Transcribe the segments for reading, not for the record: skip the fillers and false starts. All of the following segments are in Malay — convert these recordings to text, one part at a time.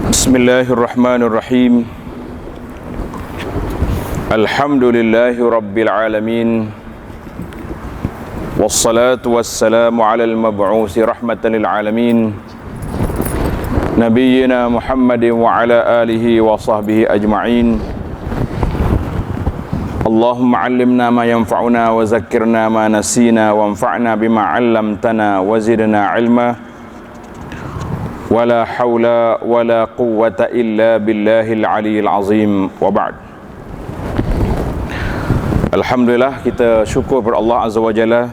Bismillahirrahmanirrahim. Alhamdulillahi rabbil alamin. Wassalatu wassalamu ala al-mab'usi rahmatan lil alamin, nabiyyina Muhammadin wa ala alihi wa sahbihi ajma'in. Allahumma 'allimna ma yanfa'una wa zakkirna ma nasina wanfa'na bima 'allamtana wa zidna 'ilma. Wala hawla wala quwwata illa billahil aliyyil azim, wa ba'd. Alhamdulillah, kita syukur kepada Allah Azza wa Jalla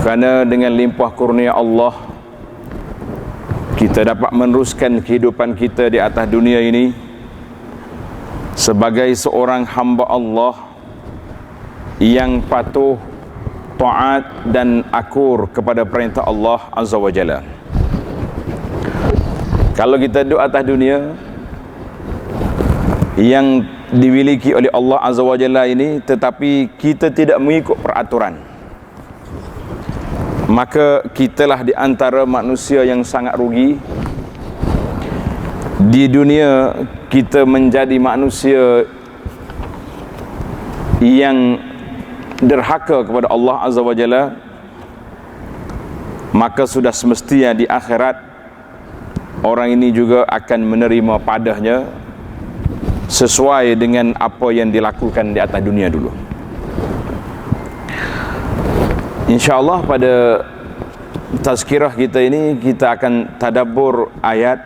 kerana dengan limpah kurnia Allah kita dapat meneruskan kehidupan kita di atas dunia ini sebagai seorang hamba Allah yang patuh, taat dan akur kepada perintah Allah Azza wa Jalla. Kalau kita duduk atas dunia yang dimiliki oleh Allah Azza wa Jalla ini, tetapi kita tidak mengikut peraturan, maka kitalah di antara manusia yang sangat rugi. Di dunia kita menjadi manusia yang derhaka kepada Allah Azza wa Jalla, maka sudah semestinya di akhirat orang ini juga akan menerima padahnya sesuai dengan apa yang dilakukan di atas dunia dulu. InsyaAllah pada tazkirah kita ini kita akan tadabbur ayat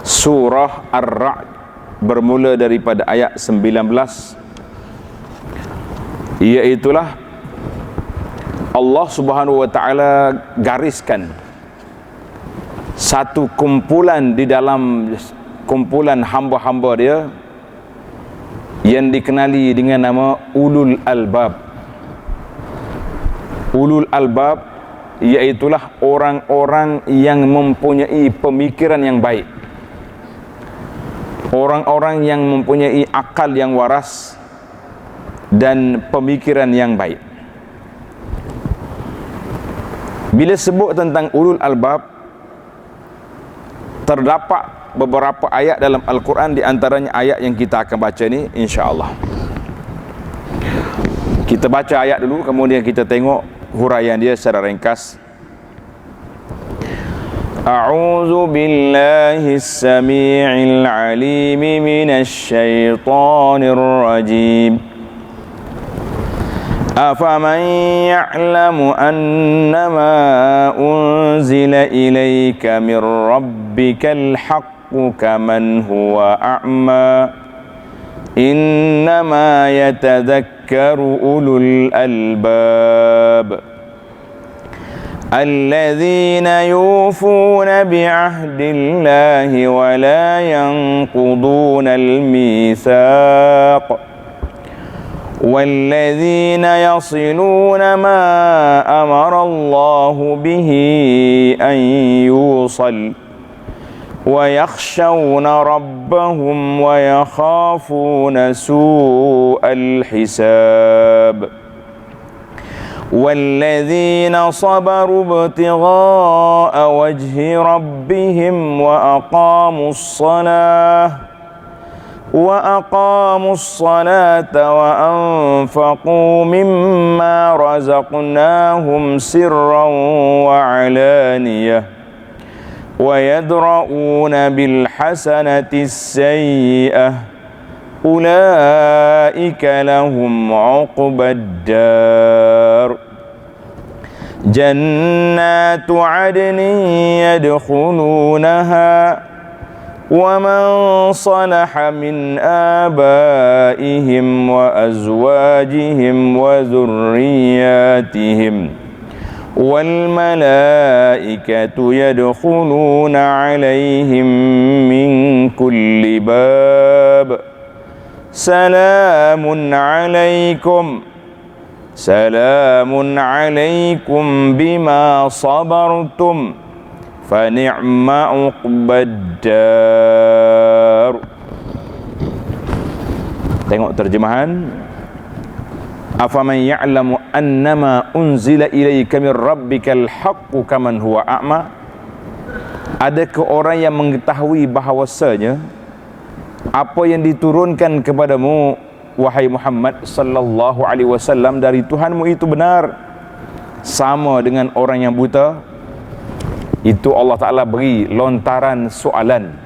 surah Ar-Ra'd bermula daripada ayat 19, iaitulah Allah Subhanahu wa ta'ala gariskan satu kumpulan di dalam kumpulan hamba-hamba dia yang dikenali dengan nama Ulul Albab. Ulul Albab iaitulah orang-orang yang mempunyai pemikiran yang baik, orang-orang yang mempunyai akal yang waras dan pemikiran yang baik. Bila sebut tentang Ulul Albab, terdapat beberapa ayat dalam Al-Quran, di antaranya ayat yang kita akan baca ini insya-Allah. Kita baca ayat dulu, kemudian kita tengok huraian dia secara ringkas. A'udzu billahi as-sami'il 'alim minasy syaithanir rajim. أفمن يعلم أنما أنزل إليك من ربك الحق كمن هو أعمى إنما يتذكر أولو الألباب الذين يوفون بعهد الله ولا ينقضون الميثاق والذين يصلون ما أمر الله به أن يوصل ويخشون ربهم ويخافون سوء الحساب والذين صبروا ابتغاء وجه ربهم وأقاموا الصلاة وأنفقوا مما رزقناهم سرا وعلانية ويدرؤون بالحسنة السيئة أولئك لهم عقبى الدار جنات عدن يدخلونها ومن صلح من آبائهم وأزواجهم وذرياتهم والملائكة يدخلون عليهم من كل باب سلام عليكم بما صبرتم فنعم عقبى الدار. Tengok terjemahan. Afaman ya'lamu annama unzila ilaika min rabbikal haqqu kaman huwa a'ma. Adakah orang yang mengetahui bahawasanya apa yang diturunkan kepadamu wahai Muhammad sallallahu alaihi wasallam dari Tuhanmu itu benar, sama dengan orang yang buta? Itu Allah Ta'ala beri lontaran soalan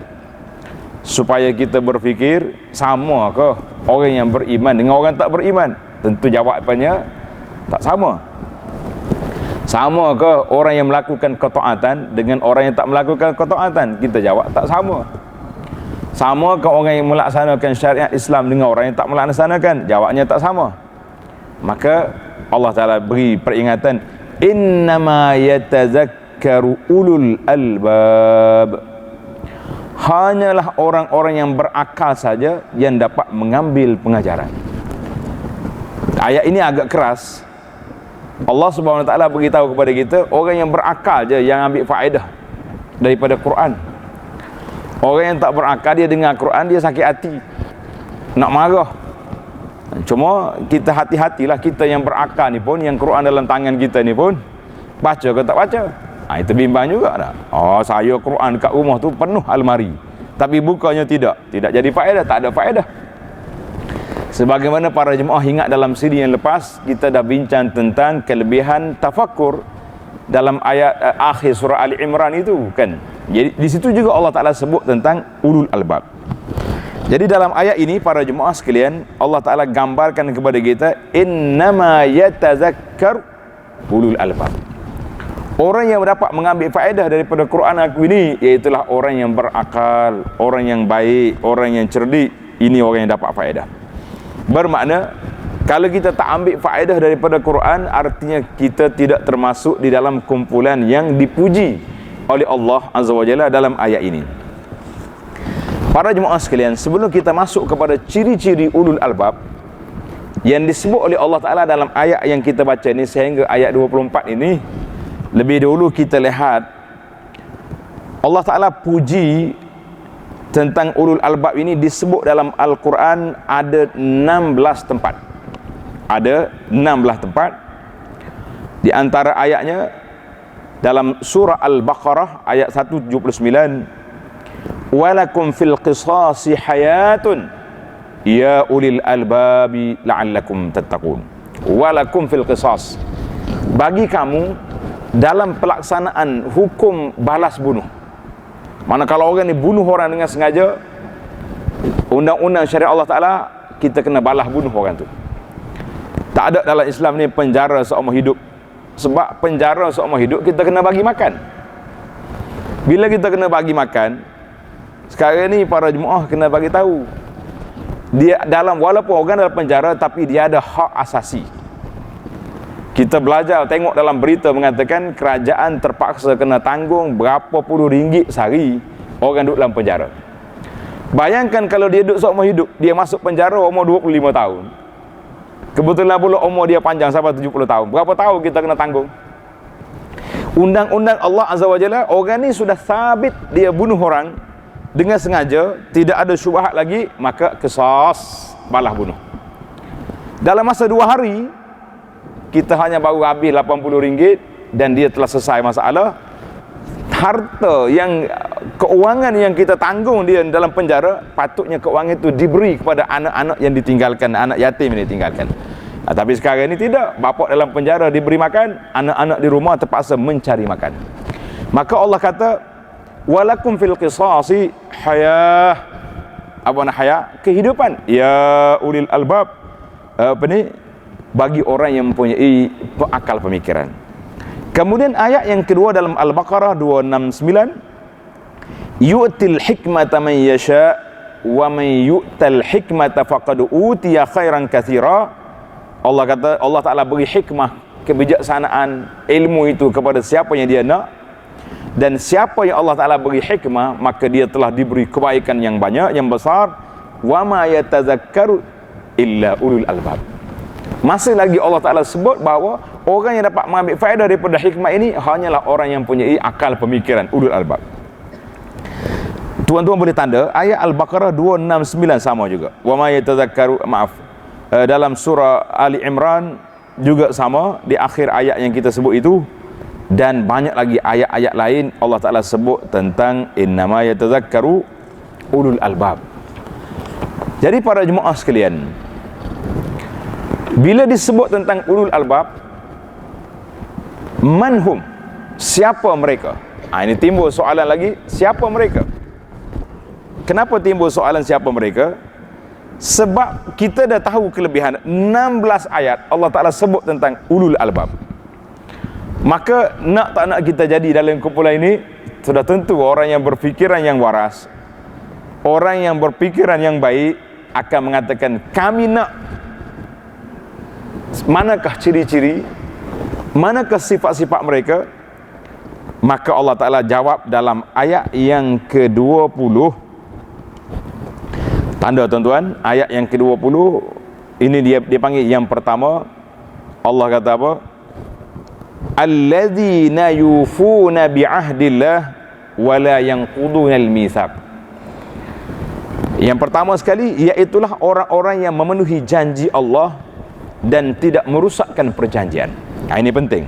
supaya kita berfikir, sama ke orang yang beriman dengan orang tak beriman? Tentu jawapannya tak sama. Sama ke orang yang melakukan ketaatan dengan orang yang tak melakukan ketaatan? Kita jawab tak sama. Sama ke orang yang melaksanakan syariat Islam dengan orang yang tak melaksanakan? Jawabnya tak sama. Maka Allah Ta'ala beri peringatan, innama yatazakkaru ulul albab. Hanyalah orang-orang yang berakal saja yang dapat mengambil pengajaran. Ayat ini agak keras. Allah Subhanahu Wa Taala beritahu kepada kita, orang yang berakal je yang ambil faedah daripada Quran. Orang yang tak berakal, dia dengar Quran, dia sakit hati, nak marah. Cuma kita hati-hatilah, kita yang berakal ni pun, yang Quran dalam tangan kita ni pun, baca ke tak baca? Itu bimbang juga tak? Saya Quran kat rumah tu penuh almari, tapi bukanya tidak jadi faedah, tak ada faedah. Sebagaimana para jemaah ingat dalam siri yang lepas, kita dah bincang tentang kelebihan tafakkur dalam ayat akhir surah Ali Imran itu kan. Jadi di situ juga Allah Ta'ala sebut tentang ulul albab. Jadi dalam ayat ini para jemaah sekalian, Allah Ta'ala gambarkan kepada kita, innama yatazakkar ulul albab. Orang yang dapat mengambil faedah daripada Quran aku ini, iaitulah orang yang berakal, orang yang baik, orang yang cerdik. Ini orang yang dapat faedah. Bermakna kalau kita tak ambil faedah daripada Quran, artinya kita tidak termasuk di dalam kumpulan yang dipuji oleh Allah Azza wa Jalla dalam ayat ini. Para jemaah sekalian, sebelum kita masuk kepada ciri-ciri ulul albab yang disebut oleh Allah Ta'ala dalam ayat yang kita baca ini sehingga ayat 24 ini, lebih dahulu kita lihat Allah Ta'ala puji tentang ulul albab ini disebut dalam Al-Quran ada 16 tempat. Ada 16 tempat. Di antara ayatnya dalam surah Al-Baqarah ayat 179, walakum fil qisasi hayatun ya ulil albabi la'allakum tattaqun. Walakum fil qisas, bagi kamu dalam pelaksanaan hukum balas bunuh. Mana kalau orang ni bunuh orang dengan sengaja, undang-undang syariat Allah Ta'ala, kita kena balas bunuh orang tu. Tak ada dalam Islam ni penjara seumur hidup. Sebab penjara seumur hidup kita kena bagi makan. Bila kita kena bagi makan, sekarang ni para jemaah kena bagi tahu, dia dalam, walaupun orang dalam penjara, tapi dia ada hak asasi. Kita belajar tengok dalam berita mengatakan kerajaan terpaksa kena tanggung berapa puluh ringgit sehari orang duduk dalam penjara. Bayangkan kalau dia duduk seumur hidup, dia masuk penjara umur 25 tahun. Kebetulan pula umur dia panjang sampai 70 tahun. Berapa tahun kita kena tanggung? Undang-undang Allah Azza wa Jalla, orang ni sudah sabit dia bunuh orang dengan sengaja, tidak ada syubhat lagi, maka qisas, balas bunuh. Dalam masa 2 hari kita hanya baru habis RM80 dan dia telah selesai masalah. Harta yang, keuangan yang kita tanggung dia dalam penjara, patutnya keuangan itu diberi kepada anak-anak yang ditinggalkan, anak yatim yang ditinggalkan. Tapi sekarang ini tidak. Bapa dalam penjara diberi makan, anak-anak di rumah terpaksa mencari makan. Maka Allah kata, walakum fil qisasi hayah. Apa nak hayah? Kehidupan. Ya ulil albab. Apa ni? Bagi orang yang mempunyai akal pemikiran. Kemudian ayat yang kedua dalam Al-Baqarah 269, yu'til hikmata man yasha wa man yu'tal hikmata faqad utiya khairan katsira. Allah kata, Allah Ta'ala beri hikmah, kebijaksanaan, ilmu itu kepada siapa yang dia nak, dan siapa yang Allah Ta'ala beri hikmah, maka dia telah diberi kebaikan yang banyak, yang besar. Wa ma yatazakkaru illa ulul albab. Masih lagi Allah Ta'ala sebut bahawa orang yang dapat mengambil faedah daripada hikmah ini hanyalah orang yang mempunyai akal pemikiran, ulul albab. Tuan-tuan boleh tanda ayat Al-Baqarah 269 sama juga. Wa ma yatazakkaru, dalam surah Ali Imran juga sama, di akhir ayat yang kita sebut itu, Dan banyak lagi ayat-ayat lain Allah Ta'ala sebut tentang innama yatazakkaru ulul albab. Jadi para jemaah sekalian, bila disebut tentang ulul albab, manhum, siapa mereka? Ini timbul soalan lagi, siapa mereka? Kenapa timbul soalan siapa mereka? Sebab kita dah tahu kelebihan 16 ayat Allah Ta'ala sebut tentang ulul albab. Maka nak tak nak kita jadi dalam kumpulan ini, sudah tentu orang yang berfikiran yang waras, orang yang berfikiran yang baik akan mengatakan, kami nak. Manakah ciri-ciri, manakah sifat-sifat mereka? Maka Allah Ta'ala jawab dalam ayat yang ke-20. Tanda tuan-tuan, ayat yang ke-20 ini dia panggil yang pertama. Allah kata apa? Alladzina yufuna bi'ahdillah wa la yanqudunal mitsaq. Yang pertama sekali, iaitulah orang-orang yang memenuhi janji Allah dan tidak merusakkan perjanjian. Ini penting.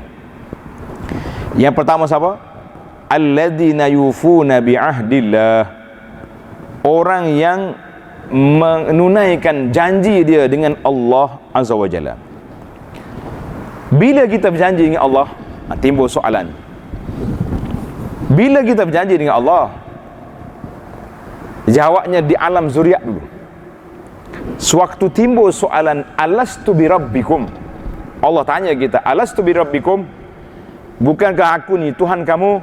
Yang pertama siapa? Alladzina yufuna bi'ahdillah. Orang yang menunaikan janji dia dengan Allah Azza wa Jalla. Bila kita berjanji dengan Allah, timbul soalan. Bila kita berjanji dengan Allah, jawabnya di alam zuriat dulu. Sewaktu timbul soalan, alastu bi rabbikum, Allah tanya kita, alastu bi rabbikum, bukankah aku ni Tuhan kamu?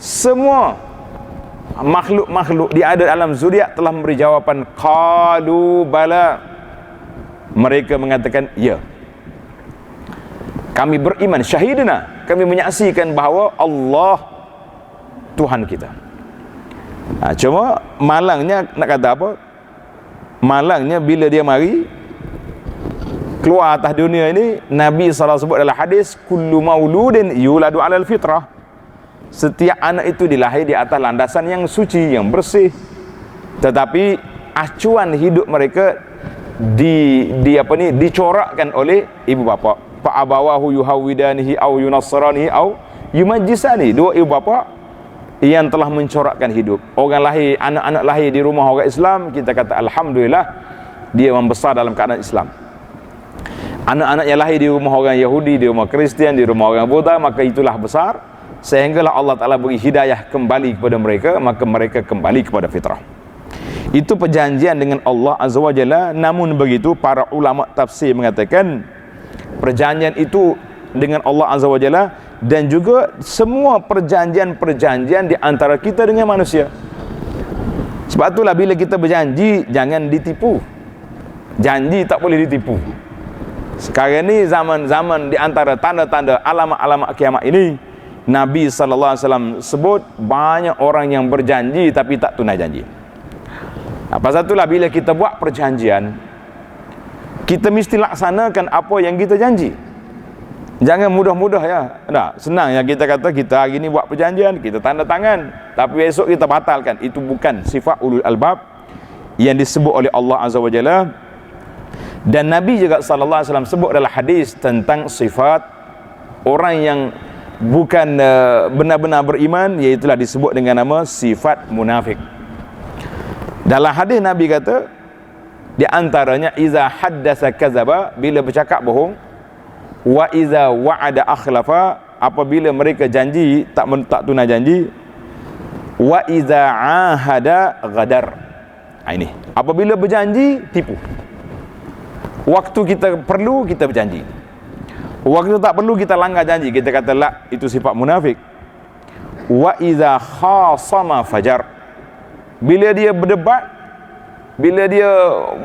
Semua makhluk-makhluk di ada alam zuriat telah memberi jawapan qalu bala. Mereka mengatakan ya, kami beriman, syahidna, kami menyaksikan bahawa Allah Tuhan kita. Cuma malangnya nak kata apa? Malangnya bila dia mari keluar atas dunia ini, Nabi SAW sebut dalam hadis, kullu mauludin yuladu alal fitrah. Setiap anak itu dilahir di atas landasan yang suci, yang bersih. Tetapi acuan hidup mereka dicorakkan oleh ibu bapa. Fa abawahu yuhawidanihi au yunassaranihi au yumajjisani. Dua ibu bapa yang telah mencorakkan hidup. Orang lahir, anak-anak lahir di rumah orang Islam, kita kata alhamdulillah, dia membesar dalam keadaan Islam. Anak-anak yang lahir di rumah orang Yahudi, di rumah Kristian, di rumah orang Buddha, maka itulah besar, sehinggalah Allah Ta'ala beri hidayah kembali kepada mereka, maka mereka kembali kepada fitrah. Itu perjanjian dengan Allah Azza wa Jalla. Namun begitu, para ulama tafsir mengatakan perjanjian itu dengan Allah Azza wa Jalla, dan juga semua perjanjian-perjanjian di antara kita dengan manusia. Sebab itulah bila kita berjanji, jangan ditipu. Janji tak boleh ditipu. Sekarang ni zaman-zaman di antara tanda-tanda alamat-alamat kiamat ini, Nabi SAW sebut banyak orang yang berjanji tapi tak tunai janji. Pasal itulah bila kita buat perjanjian, kita mesti laksanakan apa yang kita janji. Jangan mudah-mudah ya. Nah, senang yang kita kata kita hari ni buat perjanjian, kita tanda tangan, tapi esok kita batalkan. Itu bukan sifat ulul albab yang disebut oleh Allah Azza wa Jalla. Dan Nabi juga sallallahu alaihi wasallam sebut dalam hadis tentang sifat orang yang bukan benar-benar beriman, iaitu disebut dengan nama sifat munafik. Dalam hadis Nabi kata, di antaranya iza haddasa kadzaba, bila bercakap bohong, wa iza wa'ada akhlafa, apabila mereka janji tak tunai janji, wa iza ahada ghadar. Ini apabila berjanji tipu. Waktu kita perlu kita berjanji, waktu tak perlu kita langgar janji, kita kata la, itu sifat munafik. Wa iza khasama fajar, bila dia berdebat, bila dia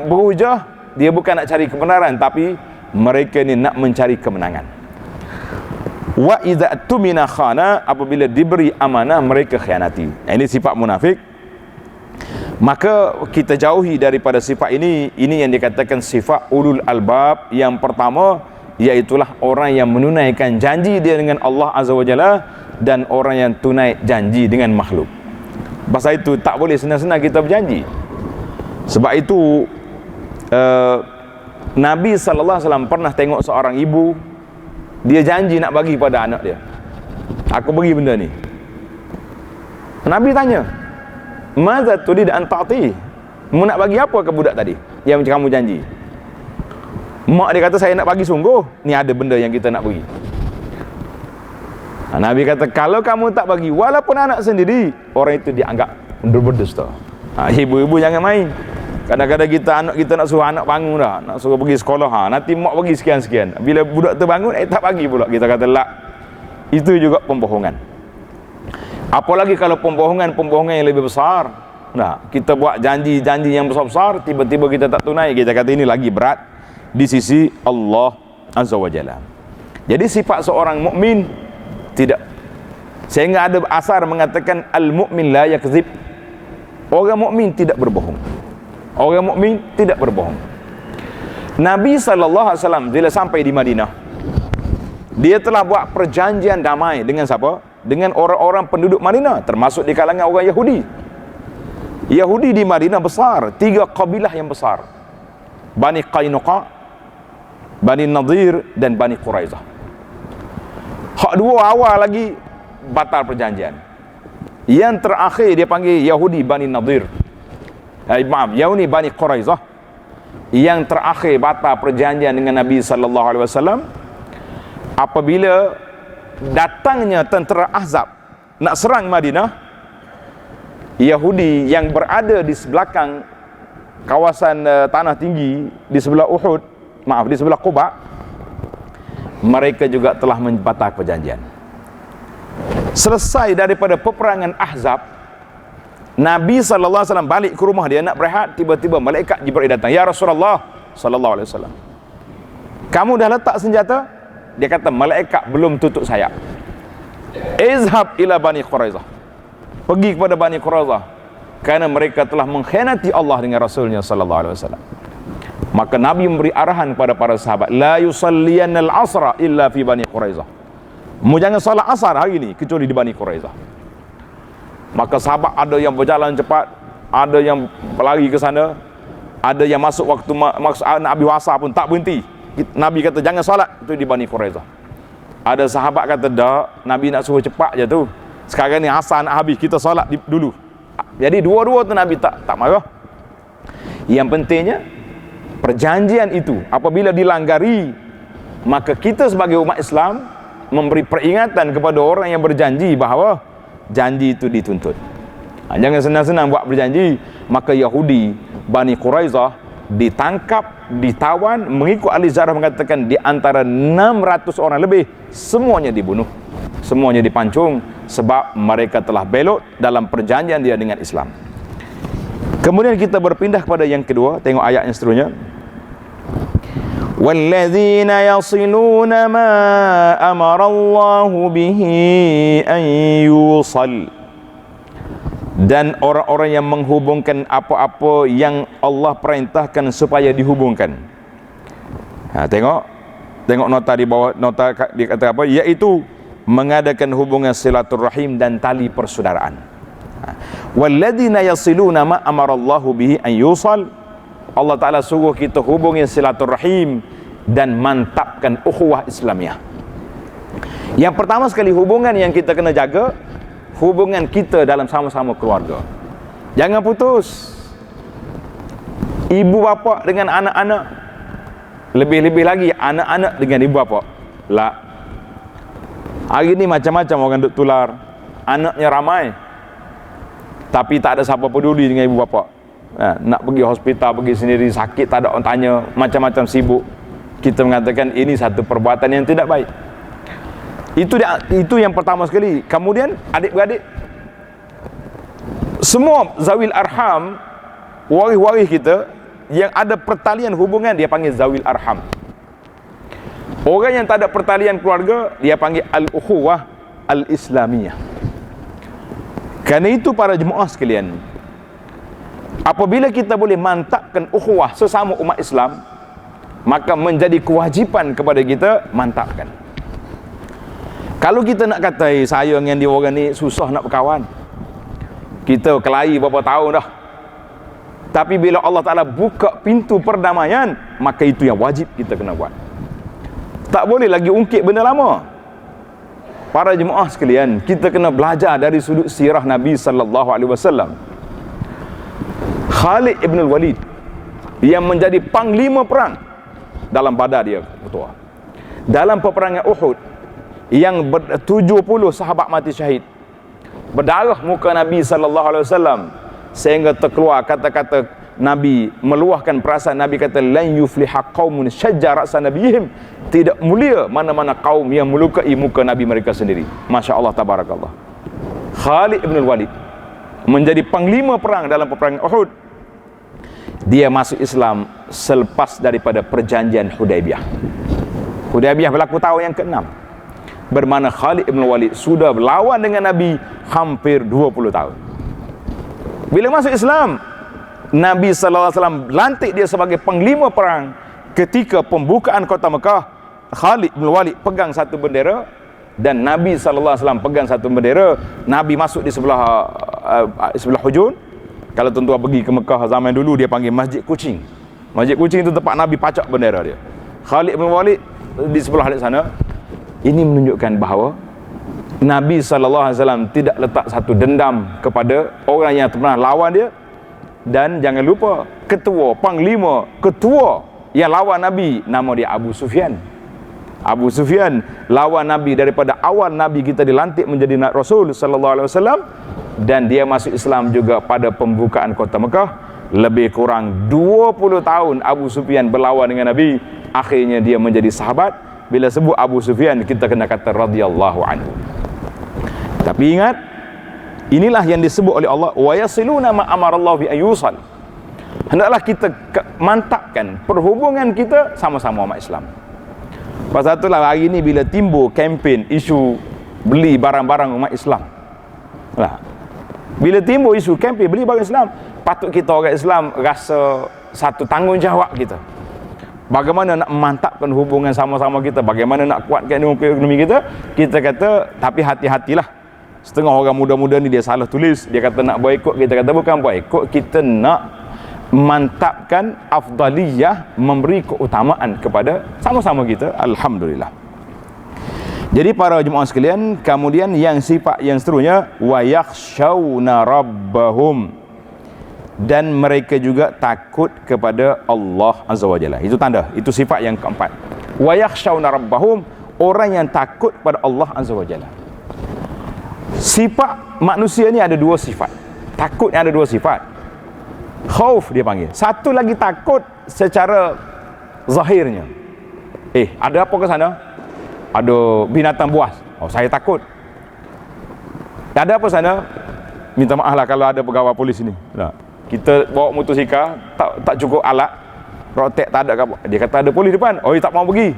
berhujah, dia bukan nak cari kebenaran, tapi mereka ni nak mencari kemenangan. Wa iza tumina khana, apabila diberi amanah mereka khianati. Ini sifat munafik. Maka kita jauhi daripada sifat ini. Ini yang dikatakan sifat ulul albab. Yang pertama, iaitulah orang yang menunaikan janji dia dengan Allah Azza wa Jalla, dan orang yang tunai janji dengan makhluk. Pasal itu tak boleh senang-senang kita berjanji. Sebab itu Nabi SAW pernah tengok seorang ibu, dia janji nak bagi pada anak dia. Aku bagi benda ni. Nabi tanya, "Madza turid an ta'ti?" Mu nak bagi apa ke budak tadi yang macam kamu janji? Mak dia kata, saya nak bagi sungguh. Ni ada benda yang kita nak bagi. Nabi kata, kalau kamu tak bagi, walaupun anak sendiri, orang itu dianggap berdusta. Ibu-ibu jangan main. Kadang-kadang anak kita nak suruh anak bangun dah, nak suruh pergi sekolah, nanti mak bagi sekian-sekian. Bila budak tu bangun, tak bagi pula. Kita kata, lah, itu juga pembohongan. Apalagi kalau pembohongan yang lebih besar. Nah, kita buat janji-janji yang besar-besar, tiba-tiba kita tak tunai. Kita kata ini lagi berat di sisi Allah Azza wa Jalla. Jadi sifat seorang mukmin tidak. Sehingga ada asar mengatakan al-mu'min la yakzib. Orang mukmin tidak berbohong. Orang mukmin tidak berbohong. Nabi SAW bila sampai di Madinah, dia telah buat perjanjian damai dengan siapa? Dengan orang-orang penduduk Madinah, termasuk di kalangan orang Yahudi. Yahudi di Madinah besar, 3 kabilah yang besar. Bani Qainuqa, Bani Nadir dan Bani Quraizah. Hak dua awal lagi batal perjanjian. Yang terakhir dia panggil Yahudi Bani Nadir. Yahudi Bani Quraizah. Yang terakhir batal perjanjian dengan Nabi sallallahu alaihi wasallam apabila datangnya tentera Ahzab nak serang Madinah. Yahudi yang berada di belakang kawasan tanah tinggi di sebelah Uhud, di sebelah Quba, mereka juga telah membatalkan perjanjian. Selesai daripada peperangan Ahzab, Nabi SAW balik ke rumah dia nak berehat, tiba-tiba malaikat Jibril datang. Ya Rasulullah sallallahu alaihi wasallam, kamu dah letak senjata? Dia kata, malaikat belum tutup sayap. Izhab ila Bani Quraizah, pergi kepada Bani Quraizah, kerana mereka telah mengkhianati Allah dengan Rasulnya sallallahu alaihi wasallam. Maka Nabi memberi arahan kepada para sahabat, la yusalliyannal asra illa fi Bani Quraizah. Mu jangan salat asar hari ni kecuali di Bani Quraizah. Maka sahabat ada yang berjalan cepat, ada yang berlari ke sana, ada yang masuk waktu Nabi wasa pun tak berhenti. Nabi kata jangan salat, itu di Bani Quraizah. Ada sahabat kata, dak, Nabi nak suruh cepat je tu, sekarang ni asar nak habis, kita salat dulu. Jadi dua-dua tu Nabi tak marah. Yang pentingnya perjanjian itu apabila dilanggari, maka kita sebagai umat Islam memberi peringatan kepada orang yang berjanji bahawa janji itu dituntut. Jangan senang-senang buat berjanji. Maka Yahudi Bani Quraizah ditangkap, ditawan, mengikut ahli sejarah mengatakan di antara 600 orang lebih semuanya dibunuh, semuanya dipancung, sebab mereka telah belot dalam perjanjian dia dengan Islam. Kemudian kita berpindah kepada yang kedua, tengok ayat yang seterusnya. وَالَّذِينَ يَصِلُونَ مَا أَمَرَ اللَّهُ بِهِ أَن يُوصَلْ. Dan orang-orang yang menghubungkan apa-apa yang Allah perintahkan supaya dihubungkan. Tengok nota di bawah, nota dia kata apa? Iaitu mengadakan hubungan silaturahim dan tali persaudaraan. وَالَّذِينَ يَصِلُونَ مَا أَمَرَ اللَّهُ بِهِ أَن يُوصَلْ. Allah Ta'ala suruh kita hubungi silaturahim dan mantapkan ukhuwah Islamiah. Yang pertama sekali hubungan yang kita kena jaga, hubungan kita dalam sama-sama keluarga. Jangan putus. Ibu bapa dengan anak-anak, lebih-lebih lagi anak-anak dengan ibu bapa. Lah, hari ni macam-macam orang duk tular. Anaknya ramai, tapi tak ada siapa peduli dengan ibu bapa. Nak pergi hospital, pergi sendiri, sakit tak ada orang tanya, macam-macam sibuk. Kita mengatakan ini satu perbuatan yang tidak baik. Itu yang pertama sekali. Kemudian adik-beradik, semua zawil arham, waris-waris kita yang ada pertalian hubungan, dia panggil zawil arham. Orang yang tak ada pertalian keluarga, dia panggil al-ukhuwah al-islamiyah. Kerana itu para jemaah sekalian, apabila kita boleh mantapkan ukhuwah sesama umat Islam, maka menjadi kewajipan kepada kita mantapkan. Kalau kita nak kata saya dengan dia orang ni susah nak berkawan, kita kelahi berapa tahun dah, tapi bila Allah Ta'ala buka pintu perdamaian, maka itu yang wajib kita kena buat. Tak boleh lagi ungkit benda lama. Para jemaah sekalian, kita kena belajar dari sudut sirah Nabi sallallahu alaihi wasallam. Khalid ibn Walid yang menjadi panglima perang dalam Badar, dia ketua. Dalam peperangan Uhud yang 70 sahabat mati syahid, berdarah muka Nabi sallallahu alaihi wasallam sehingga terkeluar kata-kata Nabi, meluahkan perasaan Nabi, kata lan yufliha qaumun syajja ra'sa nabiyihim, tidak mulia mana-mana kaum yang melukai muka Nabi mereka sendiri. Masya Allah, tabarakallah. Khalid ibn Walid menjadi panglima perang dalam peperangan Uhud. Dia masuk Islam selepas daripada perjanjian Hudaibiyah. Hudaibiyah berlaku tahun yang ke-6, bermakna Khalid ibn Walid sudah berlawan dengan Nabi hampir 20 tahun. Bila masuk Islam, Nabi sallallahu alaihi wasallam lantik dia sebagai panglima perang. Ketika pembukaan kota Mekah, Khalid bin Walid pegang satu bendera dan Nabi sallallahu alaihi wasallam pegang satu bendera. Nabi masuk di sebelah hujun. Kalau tuan-tuan pergi ke Mekah zaman dulu, dia panggil Masjid Kucing. Masjid Kucing itu tempat Nabi pacak bendera dia. Khalid bin Walid di sebelah sana. Ini menunjukkan bahawa Nabi sallallahu alaihi wasallam tidak letak satu dendam kepada orang yang pernah lawan dia. Dan jangan lupa, ketua, panglima, ketua yang lawan Nabi, nama dia Abu Sufyan. Abu Sufyan lawan Nabi daripada awal Nabi kita dilantik menjadi Rasul sallallahu alaihi wasallam, dan dia masuk Islam juga pada pembukaan kota Mekah. Lebih kurang 20 tahun Abu Sufyan berlawan dengan Nabi. Akhirnya dia menjadi sahabat. Bila sebut Abu Sufyan, kita kena kata radhiyallahu anhu. Tapi ingat, inilah yang disebut oleh Allah, wa yasiluna ma amarallahu bi ayyusal. Hendaklah kita mantapkan perhubungan kita sama-sama umat Islam. Pasal itulah hari ini bila timbul kempen isu beli barang-barang umat Islam, lah, bila timbul isu kempen beli barang Islam, patut kita orang Islam rasa satu tanggungjawab kita. Bagaimana nak memantapkan hubungan sama-sama kita, bagaimana nak kuatkan ekonomi kita. Kita kata, tapi hati-hatilah. Setengah orang muda-muda ni dia salah tulis, dia kata nak boikot. Kita kata bukan boikot, kita nak mantapkan afdaliyah, memberi keutamaan kepada sama-sama kita. Alhamdulillah. Jadi para jemaah sekalian, kemudian yang sifat yang seterusnya, wa yakhshawna rabbahum, dan mereka juga takut kepada Allah Azza wa Jalla. Itu tanda, itu sifat yang keempat. Wa yakhshawna rabbahum, orang yang takut pada Allah Azza wa Jalla. Sifat manusia ni ada dua sifat. Takut ni ada dua sifat. Khauf dia panggil. Satu lagi takut secara zahirnya. Ada apa ke sana? Ada binatang buas. Oh, saya takut. Ada apa sana? Minta maaf lah kalau ada pegawai polis ni. Nah, kita bawa motosikal, tak cukup alat, rotek tak ada apa. Dia kata ada polis depan. Oh, tak mau pergi.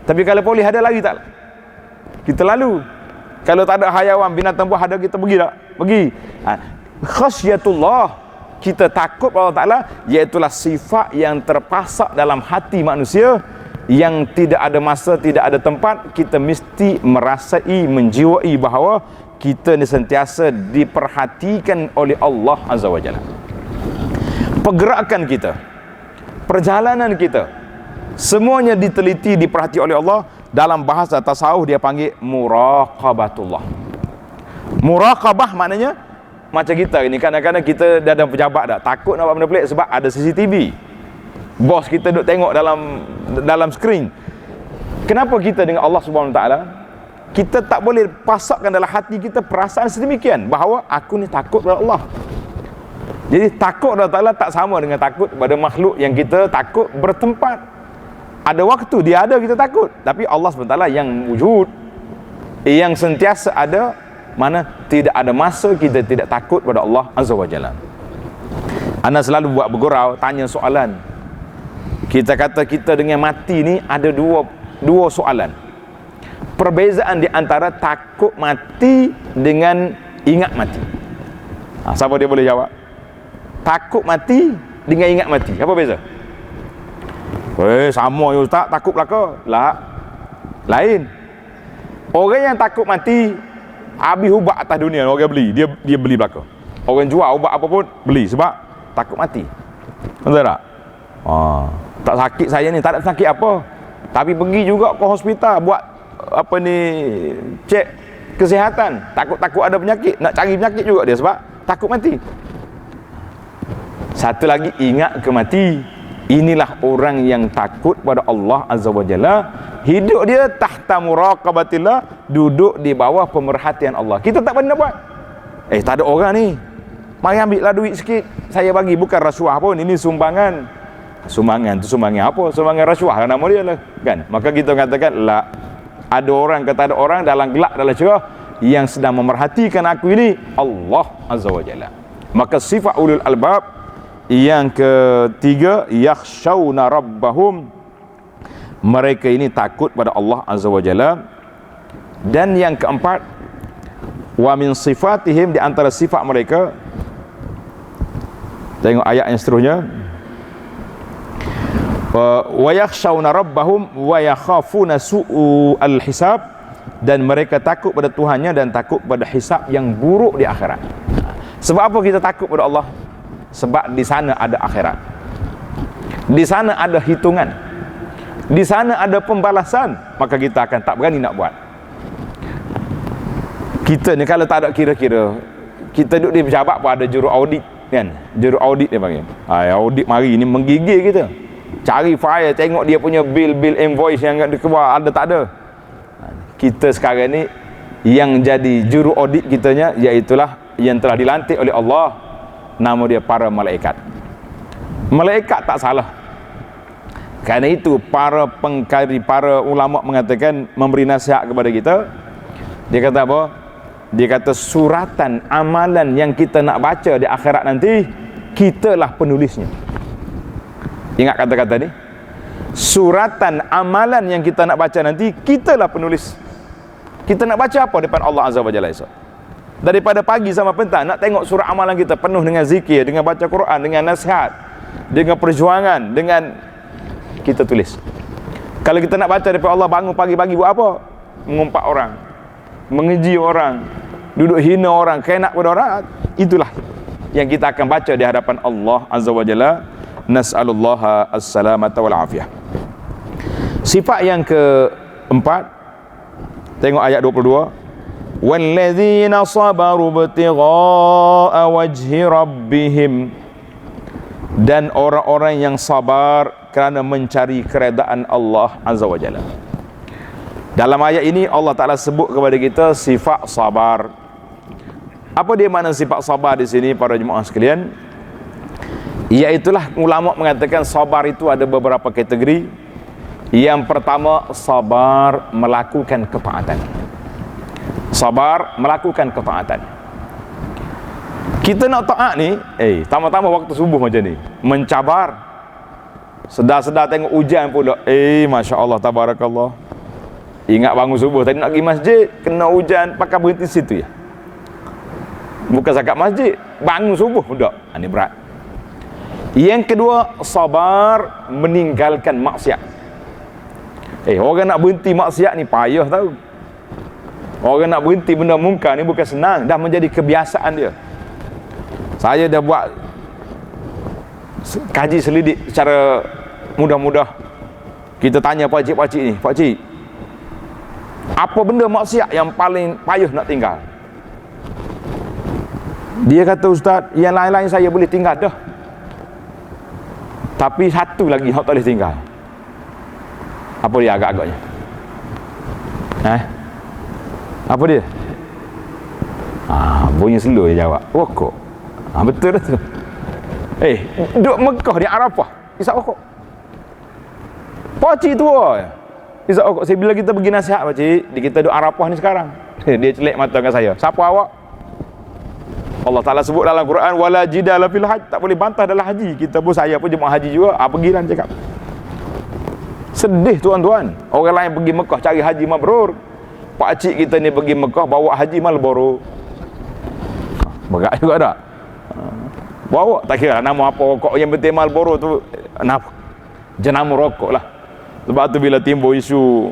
Tapi kalau polis ada lagi tak? Kita lalu. Kalau tak ada hayawan, binatang buas ada, kita pergi tak? Pergi. Khasyatullah, kita takut pada Allah Ta'ala, iaitulah sifat yang terpasak dalam hati manusia, yang tidak ada masa, tidak ada tempat. Kita mesti merasai, menjiwai bahawa kita ni sentiasa diperhatikan oleh Allah Azza wa Jalla. Pergerakan kita, perjalanan kita, semuanya diteliti, diperhati oleh Allah. Dalam bahasa tasawuf dia panggil muraqabatullah. Muraqabah maknanya macam kita ni, kadang-kadang kita dah ada pejabat dah, takut nak buat benda pelik sebab ada CCTV. Bos kita duk tengok dalam skrin. Kenapa kita dengan Allah Subhanahu Wa Taala, kita tak boleh pasakkan dalam hati kita perasaan sedemikian bahawa aku ni takut kepada Allah. Jadi takut kepada Allah tak sama dengan takut kepada makhluk yang kita takut bertempat. Ada waktu dia ada, kita takut. Tapi Allah SWT yang wujud, yang sentiasa ada, mana tidak ada masa kita tidak takut pada Allah Azza wa Jalla. Anda selalu buat bergurau, tanya soalan. Kita kata kita dengan mati ni ada dua soalan. Perbezaan di antara takut mati dengan ingat mati. Siapa dia boleh jawab? Takut mati dengan ingat mati, apa beza? Sama ya Ustaz, takut belaka. Lah, lain. Orang yang takut mati, habis ubat atas dunia, orang beli, dia beli belaka. Orang jual ubat apa pun beli sebab takut mati. Betul tak? Tak sakit saya ni, tak ada sakit apa, tapi pergi juga ke hospital buat apa ni, cek kesihatan, takut ada penyakit, nak cari penyakit juga dia sebab takut mati. Satu lagi, ingat ke mati. Inilah orang yang takut pada Allah Azza wa Jalla. Hidup dia tahta muraqabatillah, duduk di bawah pemerhatian Allah. Kita tak pernah buat. Tak ada orang ni, mari ambillah duit sikit, saya bagi. Bukan rasuah pun, ini sumbangan. Sumbangan tu sumbangan apa? Sumbangan rasuah lah nama dia lah, kan? Maka kita katakan, la, ada orang kata ada orang dalam gelap, dalam cerah, yang sedang memerhatikan aku ini Allah Azza wa Jalla. Maka sifat ulul albab yang ketiga, yakhshawna rabbahum, mereka ini takut pada Allah Azza wa Jalla. Dan yang keempat, wa min sifatihim, di antara sifat mereka, tengok ayat yang seterusnya, wa yakhshawna rabbahum wa yakhafuna su'al hisab, dan mereka takut pada Tuhannya dan takut pada hisab yang buruk di akhirat. Sebab apa kita takut pada Allah? Sebab di sana ada akhirat, di sana ada hitungan, di sana ada pembalasan. Maka kita akan tak berani nak buat. Kita ni kalau tak ada kira-kira, kita duduk di pejabat pun ada juru audit, kan? Juru audit dia panggil. Audit mari ni menggigil kita, cari file, tengok dia punya bil invoice yang dia keluar ada tak ada. Kita sekarang ni yang jadi juru audit kitanya, iaitulah yang telah dilantik oleh Allah. Nama dia para malaikat. Malaikat tak salah. Kerana itu para pengkari, para ulama mengatakan, memberi nasihat kepada kita. Dia kata apa? Dia kata suratan amalan yang kita nak baca di akhirat nanti, kitalah penulisnya. Ingat kata-kata ni. Suratan amalan yang kita nak baca nanti, kitalah penulis. Kita nak baca apa depan Allah Azza wa Jalla esok? Daripada pagi sampai petang nak tengok surah amalan kita penuh dengan zikir, dengan baca Quran, dengan nasihat, dengan perjuangan, dengan kita tulis. Kalau kita nak baca daripada Allah, bangun pagi-pagi buat apa? Mengumpat orang, mengeji orang, duduk hina orang, kena pada orang. Itulah yang kita akan baca di hadapan Allah Azza wa Jalla. Nas'alullaha as-salamata wal afiyah. Sifat yang keempat, tengok ayat 22. Walladzina sabaru ibtigha'a wajhi rabbihim, dan orang-orang yang sabar kerana mencari keredaan Allah Azza wa Jalla. Dalam ayat ini Allah Ta'ala sebut kepada kita sifat sabar. Apa dia makna sifat sabar di sini para jemaah sekalian? Iaitulah ulama mengatakan sabar itu ada beberapa kategori. Yang pertama, sabar melakukan ketaatan. Sabar melakukan ketaatan. Kita nak taat ni, tama-tama waktu subuh macam ni, mencabar. Sedar-sedar tengok hujan pula, Masya Allah, tabarakallah. Ingat bangun subuh, tadi nak pergi masjid, kena hujan, pakai berhenti situ ya. Bukan zakat masjid, bangun subuh pula. Ini berat. Yang kedua, sabar meninggalkan maksiat. Orang nak berhenti maksiat ni payah tahu. Orang nak berhenti benda mungkar ni bukan senang, dah menjadi kebiasaan dia. Saya dah buat kaji selidik secara mudah-mudah. Kita tanya pakcik-pakcik ni, pakcik, apa benda maksiat yang paling payah nak tinggal? Dia kata, Ustaz, yang lain-lain saya boleh tinggal dah, tapi satu lagi yang tak boleh tinggal. Apa dia agak-agaknya? Apa dia? Bunyi slow dia jawab, rokok. Betul dah tu. Duduk Mekah di Arafah, isap rokok. Pakcik tua isap rokok. Bila kita pergi nasihat pakcik, kita duduk Arafah ni sekarang, dia celik mata dengan saya, siapa awak? Allah Ta'ala sebut dalam Quran, wala jidala fil hajj, tak boleh bantah dalam haji. Kita pun, saya pun jemaah haji juga, pergilah cakap. Sedih tuan-tuan, orang lain pergi Mekah cari haji mabrur, pakcik kita ni pergi Mekah bawa haji Marlboro. Berat juga tak? Bawa, tak kira nama apa rokok, yang penting Marlboro tu jenama rokok lah. Sebab tu bila timbul isu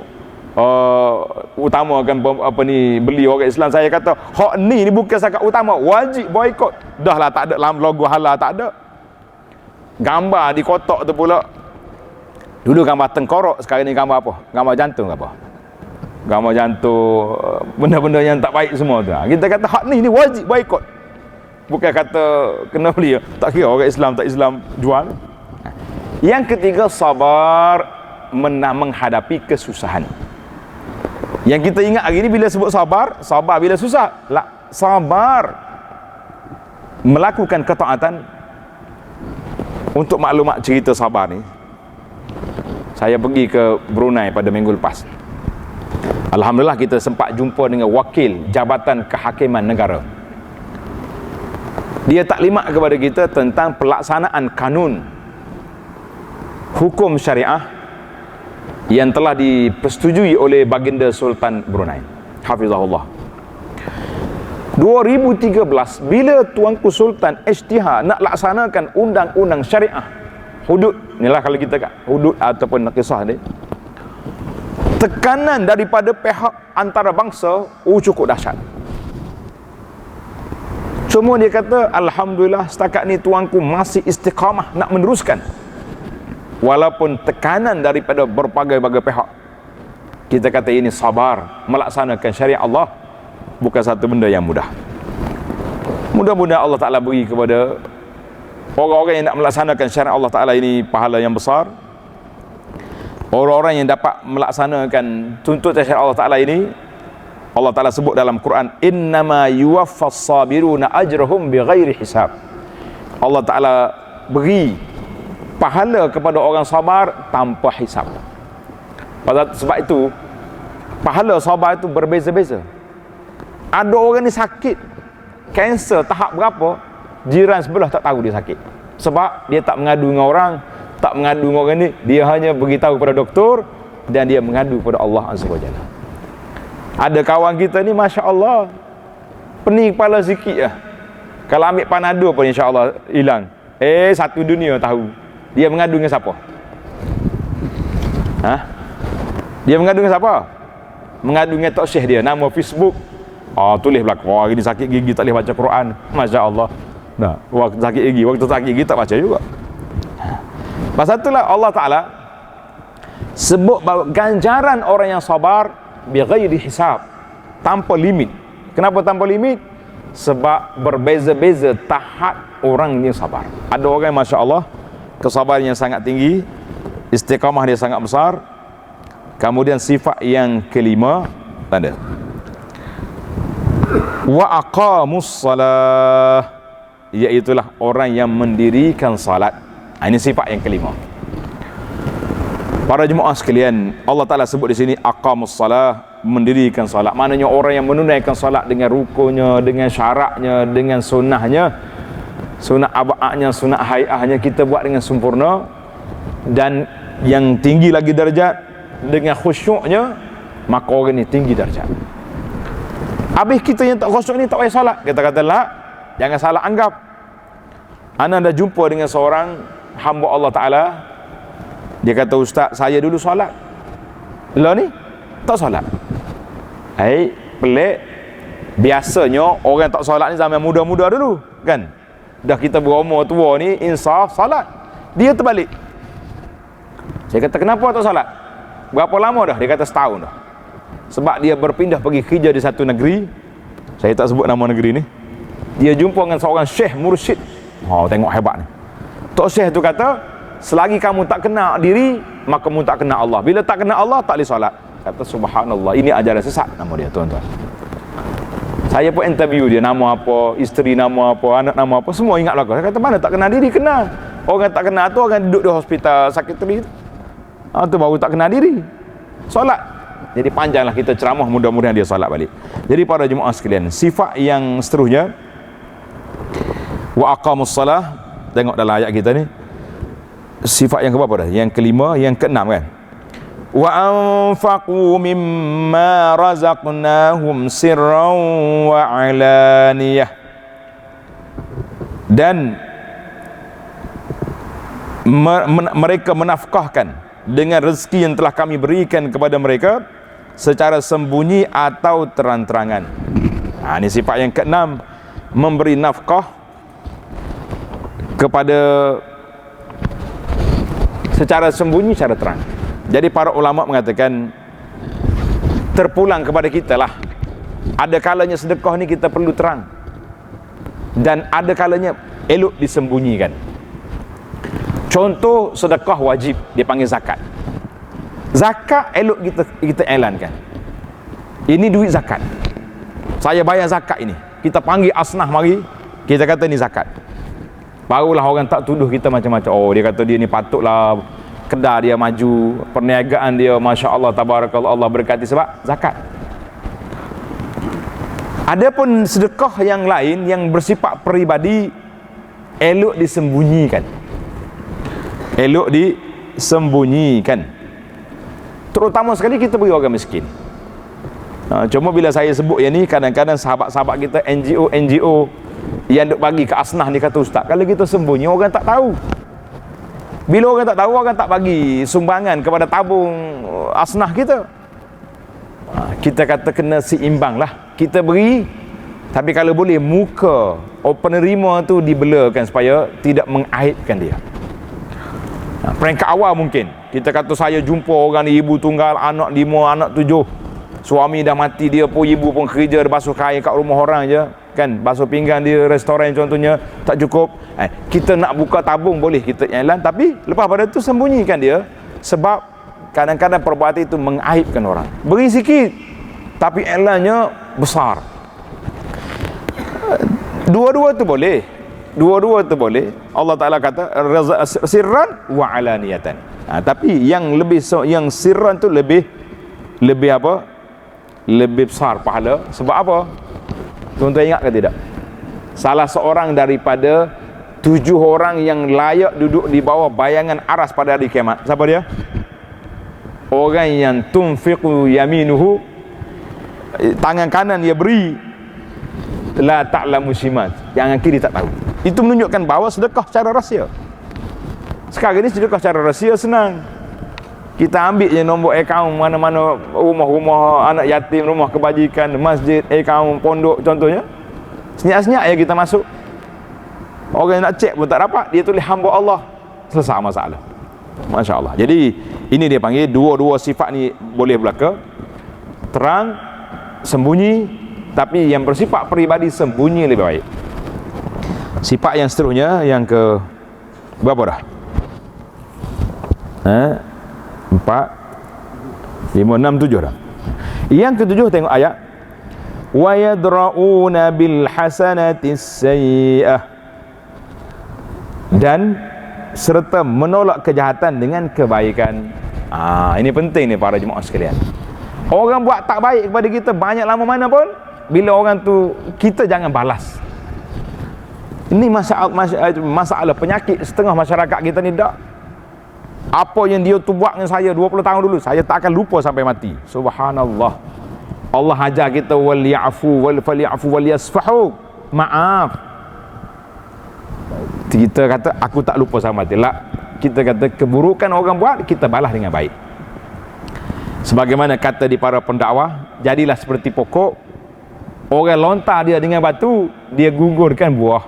utama kan apa ni, beli orang Islam, saya kata hak ni bukan sangat utama, wajib boikot. Dah lah tak ada logo halal, tak ada. Gambar di kotak tu pula, dulu gambar tengkorak, sekarang ni gambar apa? Gambar jantung apa? gambar jantung, benda-benda yang tak baik semua tu. Kita kata hak ni wajib boikot. Bukan kata kena beli, tak kira orang Islam tak Islam jual. Yang ketiga, sabar menghadapi kesusahan. Yang kita ingat hari ni bila sebut sabar, sabar bila susah. Sabar melakukan ketaatan. Untuk maklumat cerita sabar ni, saya pergi ke Brunei pada minggu lepas. Alhamdulillah kita sempat jumpa dengan wakil Jabatan Kehakiman Negara. Dia taklimat kepada kita tentang pelaksanaan kanun hukum syariah yang telah dipersetujui oleh Baginda Sultan Brunei, Hafizahullah. 2013 bila Tuanku Sultan Ijtihad nak laksanakan undang-undang syariah hudud, inilah kalau kita kat hudud ataupun kisah ni, tekanan daripada pihak antarabangsa cukup dahsyat. Cuma dia kata alhamdulillah setakat ni tuanku masih istiqamah nak meneruskan walaupun tekanan daripada berbagai-bagai pihak. Kita kata ini sabar melaksanakan syariat Allah bukan satu benda yang mudah. Mudah-mudahan Allah Ta'ala beri kepada orang-orang yang nak melaksanakan syariat Allah Ta'ala ini pahala yang besar. Orang-orang yang dapat melaksanakan tuntutan syariat Allah Ta'ala ini, Allah Ta'ala sebut dalam Quran, innama yuwaffas sabiruna ajrahum bighairi hisab. Allah Ta'ala beri pahala kepada orang sabar tanpa hisab. Sebab itu pahala sabar itu berbeza-beza. Ada orang ni sakit kanser tahap berapa, jiran sebelah tak tahu dia sakit. Sebab dia tak mengadu dengan orang, tak mengadu dengan orang ni, dia hanya beritahu kepada doktor dan dia mengadu kepada Allah Azza wa Jalla. Ada kawan kita ni Masya Allah pening kepala sikit lah, kalau ambil Panado pun insya Allah hilang. Satu dunia tahu. Dia mengadu dengan siapa? Dia mengadu dengan siapa? Mengadu dengan Tok Syekh dia, nama Facebook. Tulis belakang, hari ni sakit gigi tak boleh baca Quran. Masya Allah. Nah, waktu sakit gigi tak baca juga. Pasal itulah Allah Ta'ala sebut bahawa ganjaran orang yang sabar bighairi hisab, tanpa limit. Kenapa tanpa limit? Sebab berbeza-beza tahap orang yang sabar. Ada orang yang Masya Allah kesabarannya sangat tinggi, istiqamah dia sangat besar. Kemudian sifat yang kelima, tanda wa aqamus salah, iaitulah orang yang mendirikan salat. Ini sifat yang kelima. Para jemaah sekalian, Allah Ta'ala sebut di sini aqamus salah, mendirikan salat. Maknanya orang yang menunaikan salat dengan rukunnya, dengan syaratnya, dengan sunnahnya, sunat abadnya, sunat hayahnya kita buat dengan sempurna. Dan yang tinggi lagi darjat dengan khusyuknya, maka orang ni tinggi darjat. Habis kita yang tak khusyuk ni tak payah salat. Kita kata lah, jangan salah anggap. Ana dah jumpa dengan seorang hamba Allah Ta'ala. Dia kata, Ustaz, saya dulu salat, lah ni tak salat. Pelik. Biasanya orang tak salat ni zaman muda-muda dulu kan. Dah kita berumur tua ni insaf salat. Dia terbalik. Saya kata, kenapa tak salat? Berapa lama dah? Dia kata setahun dah. Sebab dia berpindah pergi kerja di satu negeri, saya tak sebut nama negeri ni. Dia jumpa dengan seorang syekh mursyid. Tengok hebat ni. Tok Syekh tu kata, selagi kamu tak kena diri, maka kamu tak kena Allah. Bila tak kena Allah, tak boleh salat. Kata subhanallah, ini ajaran sesat nama dia, tuan-tuan. Saya pun interview dia, nama apa, isteri nama apa, anak nama apa, semua ingat belakang. Saya kata, mana tak kena diri? Kena. Orang tak kena tu orang duduk di hospital sakit telit. Tu baru tak kena diri. Salat. Jadi panjanglah kita ceramah, mudah-mudahan dia salat balik. Jadi para jemaah sekalian, sifat yang seterusnya wa aqamus salah, tengok dalam ayat kita ni, sifat yang keberapa dah? Yang kelima, yang keenam kan? Wa anfaqu mimma razaqnahum sirran wa alaniyah, dan mereka menafkahkan dengan rezeki yang telah kami berikan kepada mereka secara sembunyi atau terang-terangan. Ini sifat yang keenam, memberi nafkah kepada secara sembunyi, secara terang. Jadi para ulama mengatakan terpulang kepada kita lah. Ada kalanya sedekah ni kita perlu terang, dan ada kalanya elok disembunyikan. Contoh sedekah wajib dia panggil zakat. Zakat elok kita elankan. Ini duit zakat. Saya bayar zakat ini. Kita panggil asnah mari, kita kata ni zakat. Barulah orang tak tuduh kita macam-macam. Oh, dia kata dia ni patutlah kedai dia maju, perniagaan dia masya-Allah tabarakallah, Allah berkati sebab zakat. Adapun sedekah yang lain yang bersifat peribadi elok disembunyikan. Elok disembunyikan. Terutama sekali kita beri orang miskin. Cuma bila saya sebut yang ni, kadang-kadang sahabat-sahabat kita NGO yang duk bagi ke asnah ni kata, ustaz, kalau kita sembunyi orang tak tahu. Bila orang tak tahu, orang tak bagi sumbangan kepada tabung asnah kita. Kita kata kena seimbang lah. Kita beri, tapi kalau boleh muka penerima tu dibelakan supaya tidak mengaibkan dia. Peringkat awal mungkin kita kata saya jumpa orang ni ibu tunggal, anak 5, anak 7, suami dah mati, dia pun ibu pun kerja, dia basuh kain kat rumah orang je kan, basuh pinggan di restoran contohnya, tak cukup. Kita nak buka tabung boleh kita iklan, tapi lepas pada tu sembunyikan dia, sebab kadang-kadang perbuatan itu mengaibkan orang. Beri sikit tapi iklannya besar. Dua-dua tu boleh. Dua-dua tu boleh. Allah Ta'ala kata sirran wa alaniyatan. Tapi yang yang sirran tu lebih apa? Lebih besar pahala. Sebab apa? Tuan-tuan ingat ke tidak? Salah seorang daripada 7 orang yang layak duduk di bawah bayangan aras pada hari kiamat. Siapa dia? Orang yang tunfiqu yaminuhu, tangan kanan dia beri, la ta'lamu shimat, yang kiri tak tahu. Itu menunjukkan bahawa sedekah secara rahsia. Sekarang ni sedekah secara rahsia senang. Kita ambil je nombor akaun mana-mana rumah-rumah anak yatim, rumah kebajikan, masjid, akaun pondok contohnya. Senyap-senyap ya kita masuk. Orang yang nak cek pun tak dapat, dia tulis hamba Allah. Selesai masalah. Masya Allah. Jadi ini dia panggil dua-dua sifat ni boleh berlaku. Terang, sembunyi, tapi yang bersifat peribadi sembunyi lebih baik. Sifat yang seterusnya, yang ke berapa dah? 4, 5, 6, 7 dah. Yang ketujuh tengok ayat, wa yadra'una bil hasanatis sayyi'ah, dan serta menolak kejahatan dengan kebaikan. Ini penting ni para jemaah sekalian. Orang buat tak baik kepada kita banyak lama mana pun, bila orang tu kita jangan balas. Ini masalah penyakit setengah masyarakat kita ni dak. Apa yang dia tu buat dengan saya 20 tahun dulu, saya tak akan lupa sampai mati. Subhanallah. Allah ajar kita wal ya'fu wal falyafu wal yasfahu. Maaf. Kita kata aku tak lupa sampai mati. Lah, kita kata keburukan orang buat kita balas dengan baik. Sebagaimana kata di para pendakwah, jadilah seperti pokok, orang lontar dia dengan batu, dia gugurkan buah.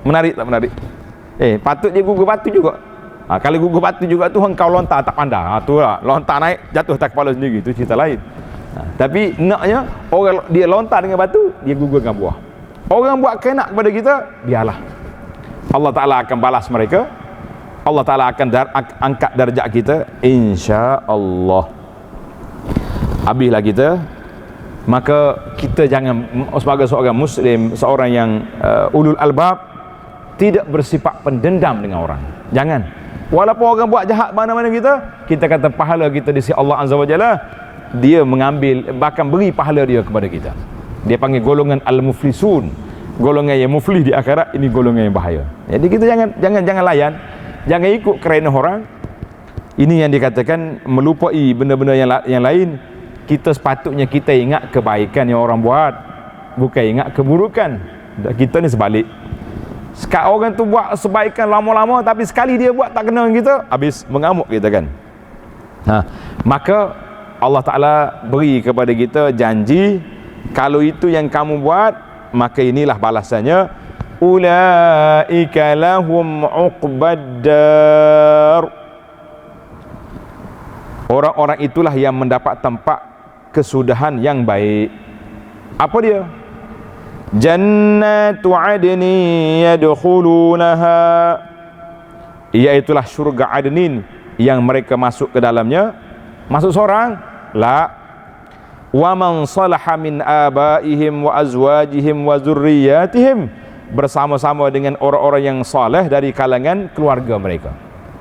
Menarik tak menarik? Patut dia gugur batu juga. Kalau gugur batu juga tu engkau lontar tak pandang. Tu lah, lontar naik jatuh atas kepala sendiri, tu cerita lain. Tapi naknya orang dia lontar dengan batu, dia gugur dengan buah. Orang buat kenak kepada kita, biarlah. Allah Ta'ala akan balas mereka. Allah Ta'ala akan angkat darjat kita, insya-Allah. Habislah kita. Maka kita jangan, sebagai seorang muslim, seorang yang ulul albab, tidak bersifat pendendam dengan orang. Jangan. Walaupun orang buat jahat mana-mana kita kata pahala kita di sisi Allah Azza wa Jalla, dia mengambil, bahkan beri pahala dia kepada kita. Dia panggil golongan al-muflisun, golongan yang muflih di akhirat. Ini golongan yang bahaya. Jadi kita jangan layan, jangan ikut kerana orang. Ini yang dikatakan melupai benda-benda yang lain. Kita sepatutnya kita ingat kebaikan yang orang buat, bukan ingat keburukan. Kita ni sebalik. Sekarang orang tu buat sebaikan lama-lama, tapi sekali dia buat tak kena dengan kita, habis mengamuk kita kan. Maka Allah Ta'ala beri kepada kita janji, kalau itu yang kamu buat, maka inilah balasannya, ulaika lahum uqbaddar. Orang-orang itulah yang mendapat tempat kesudahan yang baik. Apa dia? Jannatu adni yadkhulunaha, iaitulah syurga adnin yang mereka masuk ke dalamnya. Masuk seorang? La. Wa man salaha min abaihim wa azwajihim wa zurriyatihim, bersama-sama dengan orang-orang yang saleh dari kalangan keluarga mereka.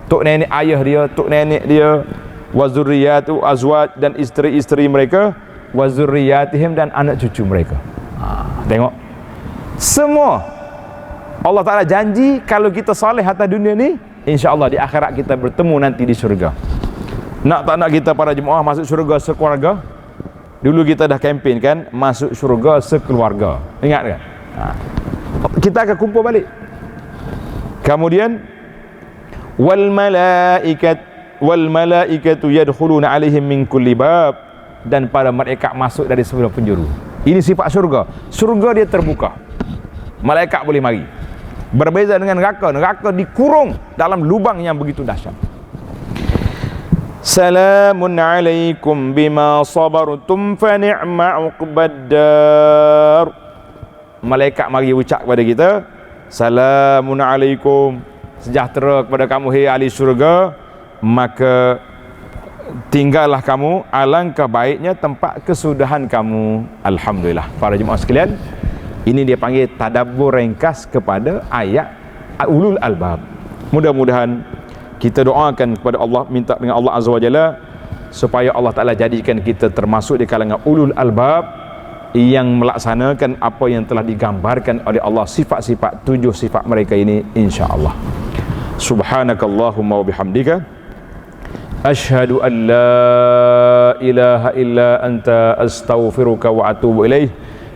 Tok nenek ayah dia, tok nenek dia, wa zurriyatu azwaj, dan isteri-isteri mereka, wa zurriyatihim, dan anak cucu mereka. Tengok, semua Allah Ta'ala janji kalau kita saleh atas dunia ni, insya-Allah di akhirat kita bertemu nanti di surga. Nak tak nak kita para jemaah masuk surga sekeluarga? Dulu kita dah kempen kan, masuk surga sekeluarga. Ingat kan? Kita akan kumpul balik. Kemudian wal malaikatu yadkhuluna alaihim min kulli bab, dan para malaikat masuk dari semua penjuru. Ini sifat surga. Surga dia terbuka, malaikat boleh mari. Berbeza dengan neraka. Neraka dikurung dalam lubang yang begitu dahsyat. Salamun alaikum bima sabartum fa ni'ma uqbaddar. Malaikat mari ucap kepada kita, salamun alaikum, sejahtera kepada kamu hai ahli syurga, maka tinggallah kamu, alangkah baiknya tempat kesudahan kamu. Alhamdulillah. Para jemaah sekalian, ini dia panggil tadabbur ringkas kepada ayat ulul albab. Mudah-mudahan kita doakan kepada Allah, minta dengan Allah Azza wa Jalla supaya Allah Ta'ala jadikan kita termasuk di kalangan ulul albab yang melaksanakan apa yang telah digambarkan oleh Allah, sifat-sifat, 7 sifat mereka ini, insya-Allah. Subhanakallahumma wa bihamdika asyhadu an la ilaha illa anta astaghfiruka wa atubu ilaih.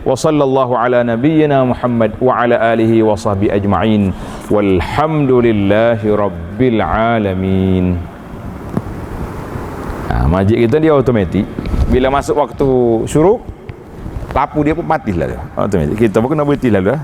Wa sallallahu ala nabiyyina Muhammad wa ala alihi wa sahbihi ajma'in. Walhamdulillahi rabbil alamin. Majik kita dia automatik. Bila masuk waktu syuruk, lampu dia pun mati lah. Automatik. Kita pun kena berhenti lah.